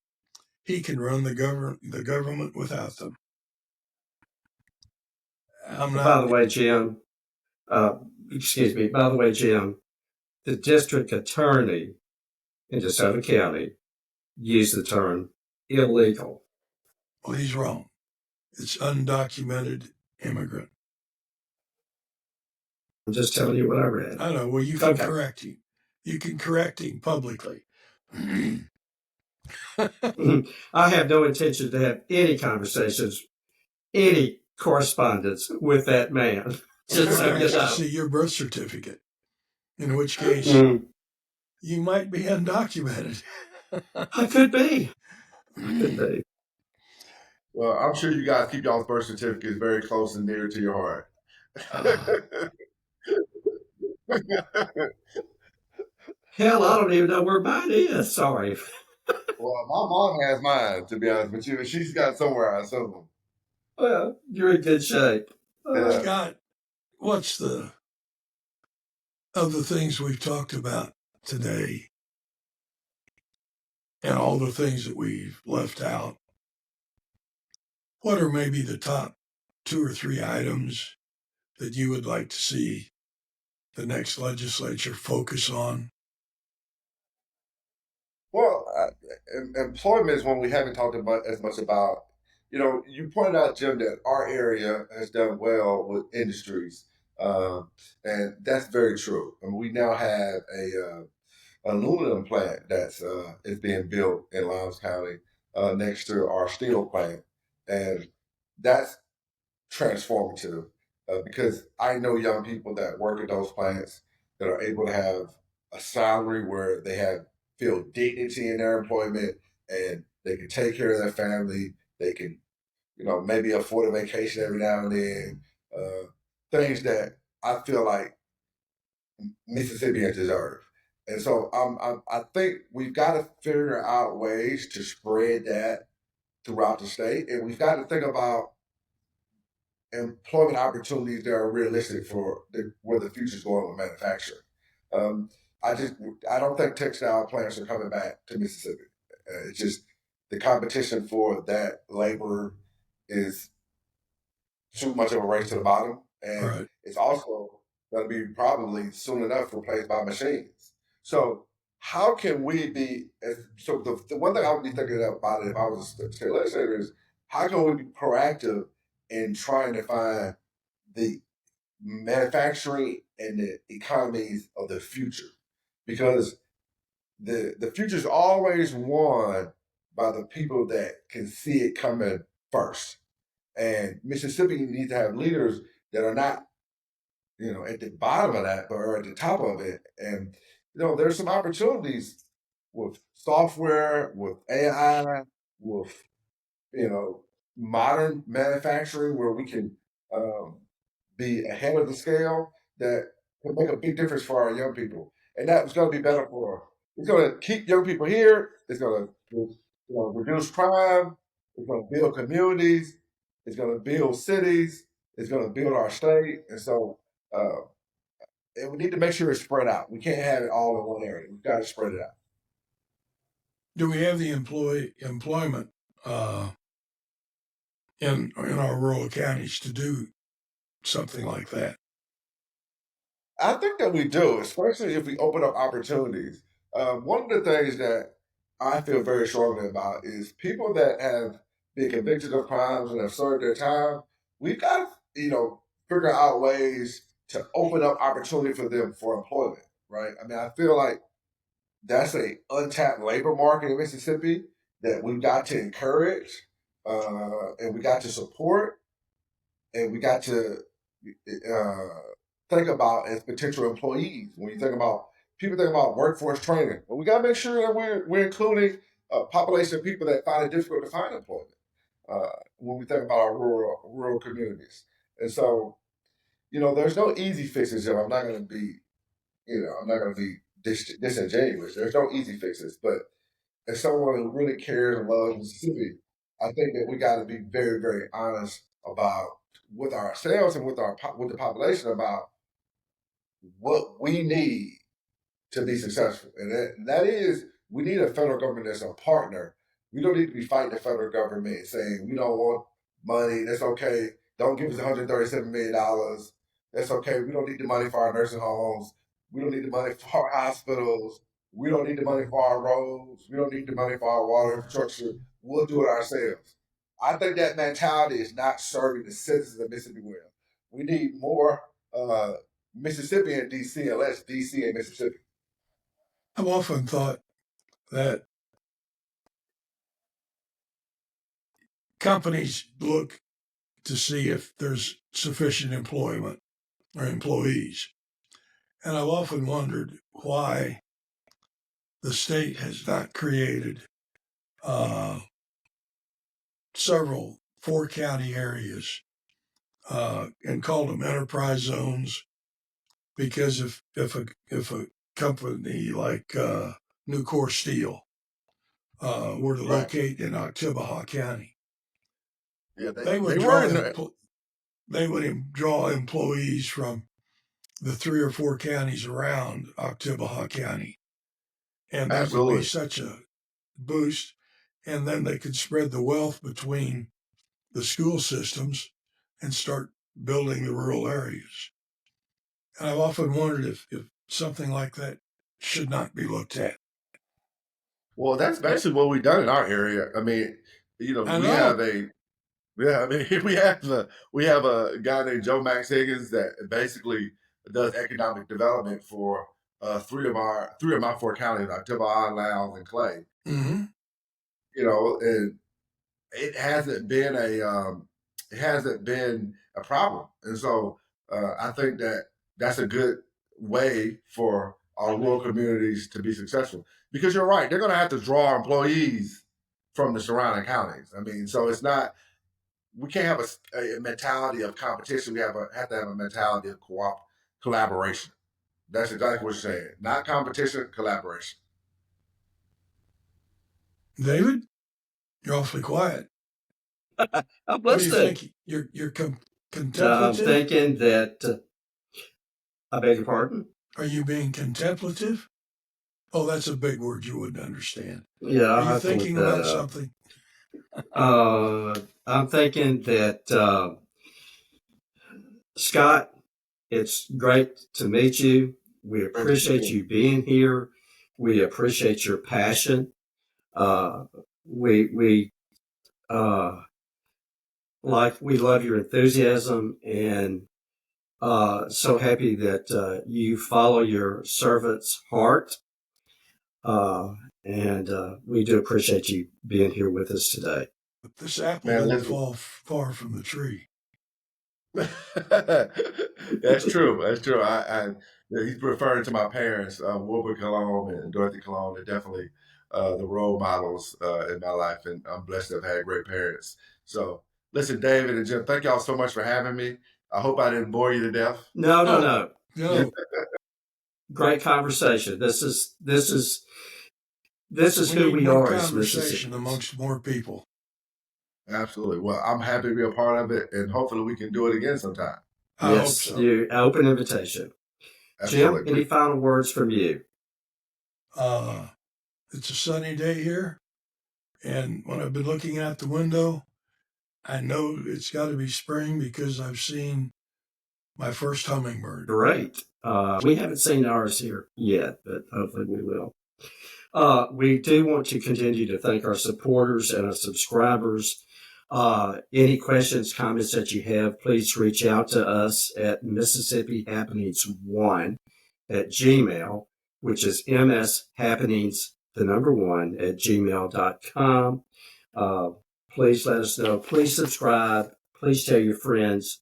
he can run the government without them. By the way, Jim, excuse me, by the way, Jim, the district attorney in DeSoto County used the term illegal. Well, he's wrong. It's undocumented immigrant. I'm just telling you what I read. I know. Well, you can correct him. You can correct him publicly. I have no intention to have any conversations, any correspondence with that man. Just so you know. See your birth certificate, in which case you might be undocumented. I could be. Could be. Well, I'm sure you guys keep y'all's birth certificates very close and dear to your heart. Hell, I don't even know where mine is. Sorry. Well, my mom has mine, to be honest with you. She's got somewhere, I assume. Well, you're in good shape. Scott, what's of the things we've talked about today and all the things that we've left out, what are maybe the top 2 or 3 items that you would like to see the next legislature focus on? Well, employment is one we haven't talked about as much about. You know, you pointed out, Jim, that our area has done well with industries, and that's very true. I mean, we now have a aluminum plant that's is being built in Lowndes County next to our steel plant, and that's transformative because I know young people that work at those plants that are able to have a salary where they have feel dignity in their employment and they can take care of their family. They can, maybe afford a vacation every now and then. Things that I feel like Mississippians deserve. And so I think we've got to figure out ways to spread that throughout the state, and we've got to think about employment opportunities that are realistic for where the future's going with manufacturing. Um, I don't think textile plants are coming back to Mississippi. It's just the competition for that labor is too much of a race to the bottom, and it's also going to be probably soon enough replaced by machines. So how can we be? So the one thing I would be thinking about if I was a state legislator is how can we be proactive in trying to find the manufacturing and the economies of the future, because the future is always won by the people that can see it coming first. And Mississippi needs to have leaders that are not, at the bottom of that, but are at the top of it. And there's some opportunities with software, with AI, with modern manufacturing where we can be ahead of the scale that can make a big difference for our young people. And that's going to be better for, it's going to keep young people here. It's going to reduce crime. It's going to build communities. It's going to build cities. It's going to build our state. And so, and we need to make sure it's spread out. We can't have it all in one area. We've got to spread it out. Do we have the employment in our rural counties to do something like that? I think that we do, especially if we open up opportunities. One of the things that I feel very strongly about is people that have been convicted of crimes and have served their time. We've got to, figure out ways to open up opportunity for them for employment, right? I mean, I feel like that's a untapped labor market in Mississippi that we've got to encourage, and we got to support, and we got to uh, think about as potential employees. When you think about people think about workforce training, well, we got to make sure that we're including a population of people that find it difficult to find employment. When we think about our rural communities, and so there's no easy fixes. I'm not going to be I'm not going to be disingenuous. There's no easy fixes, but as someone who really cares and loves Mississippi, I think that we got to be very, very honest about with ourselves and with with the population about what we need to be successful. And that is, we need a federal government that's a partner. We don't need to be fighting the federal government saying, we don't want money. That's okay. Don't give us $137 million. That's okay. We don't need the money for our nursing homes. We don't need the money for our hospitals. We don't need the money for our roads. We don't need the money for our water infrastructure. We'll do it ourselves. I think that mentality is not serving the citizens of Mississippi well. We need more Mississippi and DC and less DC and Mississippi. I've often thought that companies look to see if there's sufficient employment or employees. And I've often wondered why the state has not created several 4-county areas and called them enterprise zones. Because if a company like Nucor Steel were to locate in Oktibbeha County, they would draw employees from the 3 or 4 counties around Oktibbeha County, and that would be such a boost. And then they could spread the wealth between the school systems and start building the rural areas. And I've often wondered if something like that should not be looked at. Well, that's basically what we've done in our area. I mean, have we have a guy named Joe Max Higgins that basically does economic development for three of my 4 counties, Oktibbeha, Lowndes, and Clay. Mm-hmm. And it hasn't been a problem, and so I think that that's a good way for our rural communities to be successful. Because you're right, they're going to have to draw employees from the surrounding counties. I mean, so it's not. We can't have a mentality of competition. We have to have a mentality of collaboration. That's exactly what you're saying. Not competition, collaboration. David, you're awfully quiet. I'm What do you listening. think? You're I'm contemplative? thinking that. I beg your pardon? Are you being contemplative? Oh, that's a big word you wouldn't understand. Yeah, Are you thinking about something? I'm thinking that, Scott, it's great to meet you. We appreciate you being here. We appreciate your passion. We love your enthusiasm, and so happy that you follow your servant's heart. And we do appreciate you being here with us today. But this apple didn't fall far from the tree. That's true. That's true. He's referring to my parents, Wilbur Colom and Dorothy Colom. They're definitely the role models in my life, and I'm blessed to have had great parents. So, listen, David and Jim, thank y'all so much for having me. I hope I didn't bore you to death. No. No, Great conversation. This is we who need we more are as conversation Mississippians. amongst more people. Absolutely. Well, I'm happy to be a part of it, and hopefully we can do it again sometime. I hope Yes, so. you open invitation. Jim, Absolutely. any final words from you? It's a sunny day here, and when I've been looking out the window, I know it's got to be spring because I've seen my first hummingbird. Great. We haven't seen ours here yet, but hopefully we will. We do want to continue to thank our supporters and our subscribers. Any questions, comments that you have, please reach out to us at Mississippi Happenings 1 at Gmail, which is mshappenings, the number 1 at gmail.com. Please let us know. Please subscribe. Please tell your friends.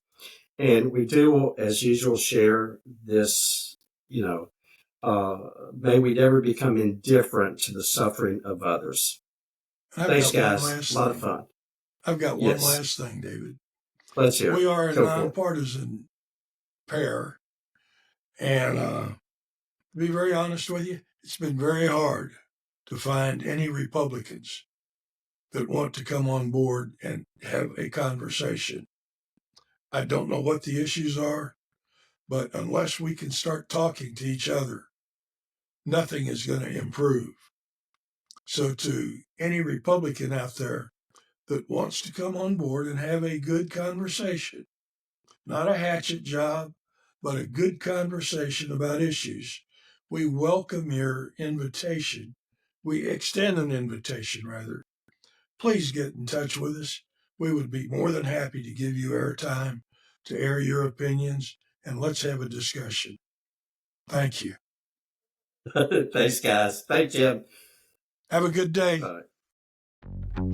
And we do, as usual, share this, may we never become indifferent to the suffering of others. Thanks, guys. A lot of fun. I've got Yes. one last thing, David. Let's hear it. We are a Go for it. nonpartisan pair, and to be very honest with you, it's been very hard to find any Republicans that want to come on board and have a conversation. I don't know what the issues are, but unless we can start talking to each other, nothing is going to improve. So to any Republican out there that wants to come on board and have a good conversation, not a hatchet job, but a good conversation about issues, we welcome your invitation. We extend an invitation, rather. Please get in touch with us. We would be more than happy to give you airtime to air your opinions, and let's have a discussion. Thank you. Thanks, guys. Thanks, Jim. Have a good day. Bye.